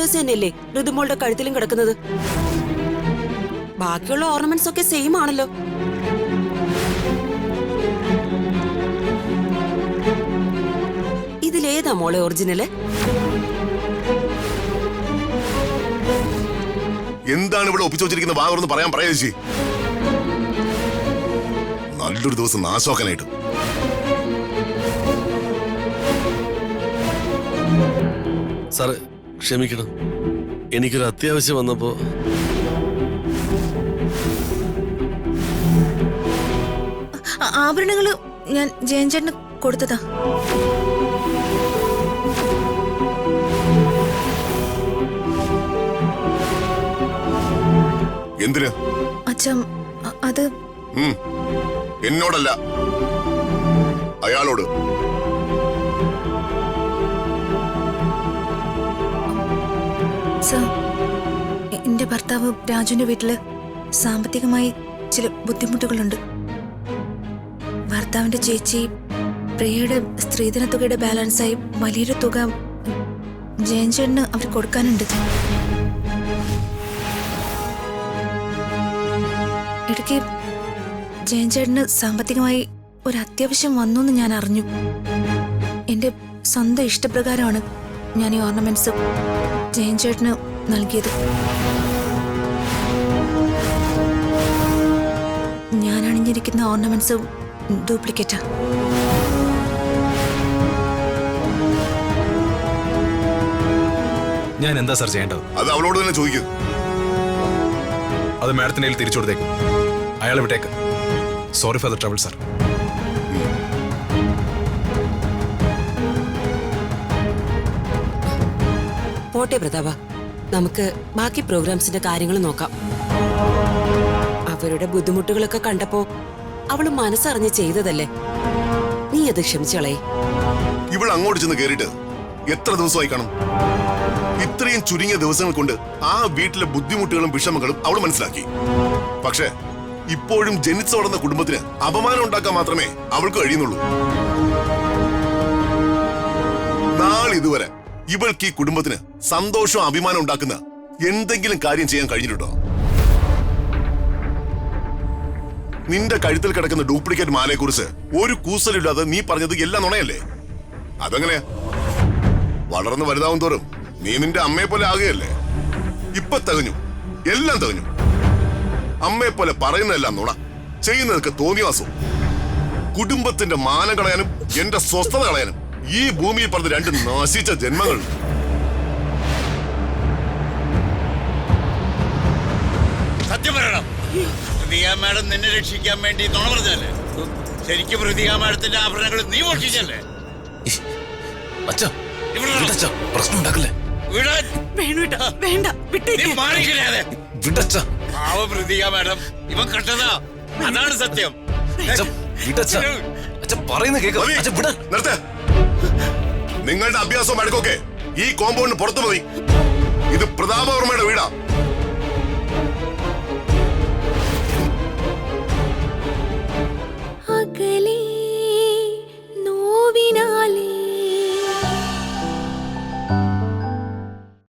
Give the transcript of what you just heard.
Necklace തന്നെയല്ലേ ഋതുമോളുടെ കഴുത്തിലും കിടക്കുന്നത്. ബാക്കിയുള്ള ഓർണമെന്റ്സ് ഒക്കെ സെയിം ആണല്ലോ. ഇതിലേതാ മോളെ ഒറിജിനല്? എന്താണ് ഇവിടെ ഒപ്പിച്ചു വെച്ചിരിക്കുന്ന വാങ്ങുറന്ന് പറയാൻ പറയാ ചേച്ചി. നല്ലൊരു ദിവസം നാശമാക്കാനായിട്ട്. സാറ് ക്ഷമിക്കണം, എനിക്കൊരു അത്യാവശ്യം വന്നപ്പോ. ആഭരണങ്ങള് ഞാൻ ജയൻചേട്ടന് കൊടുത്തതാ. എന്തിന്? അച്ഛാ അത് എന്നോടല്ല, അയാളോട്. സർ, എന്റെ ഭർത്താവ് രാജുവിന്റെ വീട്ടില് സാമ്പത്തികമായി ചില ബുദ്ധിമുട്ടുകളുണ്ട്. ഭർത്താവിന്റെ ചേച്ചി പ്രിയയുടെ സ്ത്രീധന തുകയുടെ ബാലൻസായി വലിയൊരു തുക ജയൻചേട്ടന് അവർ കൊടുക്കാനുണ്ട്. ഇടയ്ക്ക് ജയൻചേട്ടന് സാമ്പത്തികമായി ഒരു അത്യാവശ്യം വന്നു എന്ന് ഞാൻ അറിഞ്ഞു. എന്റെ സ്വന്തം ഇഷ്ടപ്രകാരമാണ് ഞാൻ ഈ ഓർണമെന്റ്സ് ജയൻചേട്ടന് നൽകിയത്. ഞാൻ അണിഞ്ഞിരിക്കുന്ന ഓർണമെന്റ്സ് ഡ്യൂപ്ലിക്കേറ്റാ. ഞാൻ എന്താ സാർ ചെയ്യേണ്ടത്? അത് അവളോട് തന്നെ ചോദിക്കും. അത് മാഡത്തിന്റെ കയ്യിൽ തിരിച്ചു കൊടുത്തേക്കും. അയാളെ വിട്ടേക്ക്. Sorry for the trouble sir. പോട്ടെ പ്രതാപ, നമുക്ക് ബാക്കി പ്രോഗ്രാംസിന്റെ കാര്യങ്ങൾ നോക്കാം. അവരുടെ ബുദ്ധിമുട്ടുകളൊക്കെ കണ്ടപ്പോ അവള് മനസ്സറിഞ്ഞ് ചെയ്തതല്ലേ, നീ അത് ക്ഷമിച്ചളേ. ഇവിടെ അങ്ങോട്ട് ചെന്ന് കേറിയിട്ട് എത്ര ദിവസമായി കാണും? ഇത്രയും ചുരുങ്ങിയ ദിവസങ്ങൾ കൊണ്ട് ആ വീട്ടിലെ ബുദ്ധിമുട്ടുകളും വിഷമങ്ങളും അവൾ മനസ്സിലാക്കി. പക്ഷേ ഇപ്പോഴും ജനിച്ചു വളർന്ന കുടുംബത്തിന് അപമാനം ഉണ്ടാക്കാൻ മാത്രമേ അവൾക്ക് കഴിയുന്നുള്ളൂ. നാളിതുവരെ ഇവൾക്ക് ഈ കുടുംബത്തിന് സന്തോഷവും അഭിമാനം ഉണ്ടാക്കുന്ന എന്തെങ്കിലും കാര്യം ചെയ്യാൻ കഴിഞ്ഞിട്ടുണ്ടോ? നിന്റെ കഴുത്തിൽ കിടക്കുന്ന ഡ്യൂപ്ലിക്കേറ്റ് മാലയെ കുറിച്ച് ഒരു കൂസലില്ലാതെ നീ പറഞ്ഞത് എല്ലാം നുണയല്ലേ? അതെങ്ങനെയാ? വളർന്നു വലുതാവും തോറും നീ നിന്റെ അമ്മയെ പോലെ ആകുകയല്ലേ? ഇപ്പൊ തികഞ്ഞു, എല്ലാം തികഞ്ഞു. അമ്മയെ പോലെ പറയുന്നതെല്ലാം നുണ, ചെയ്യുന്നതൊക്കെ തോന്നിവാസവും. കുടുംബത്തിന്റെ മാനം കളയാനും എന്റെ സ്വസ്ഥത കളയാനും ഈ ഭൂമിയിൽ പറഞ്ഞ രണ്ട് നശിച്ച ജന്മങ്ങൾ. സത്യം പറയണം, മാഡം നിന്നെ രക്ഷിക്കാൻ വേണ്ടി നുണ പറഞ്ഞല്ലേ? ശരിക്കും മാഡത്തിന്റെ ആഭരണങ്ങൾ നീ മോഷിച്ചല്ലേ? പ്രശ്നം ഉണ്ടാക്കല്ലേ? മാഡം ഇവൻ കണ്ടതാ, അതാണ് സത്യം. നിങ്ങളുടെ അഭ്യാസവും അടുക്കൊക്കെ ഈ കോമ്പൗണ്ടിന് പുറത്തു മതി. ഇത് പ്രതാപവർമ്മയുടെ വീടാ.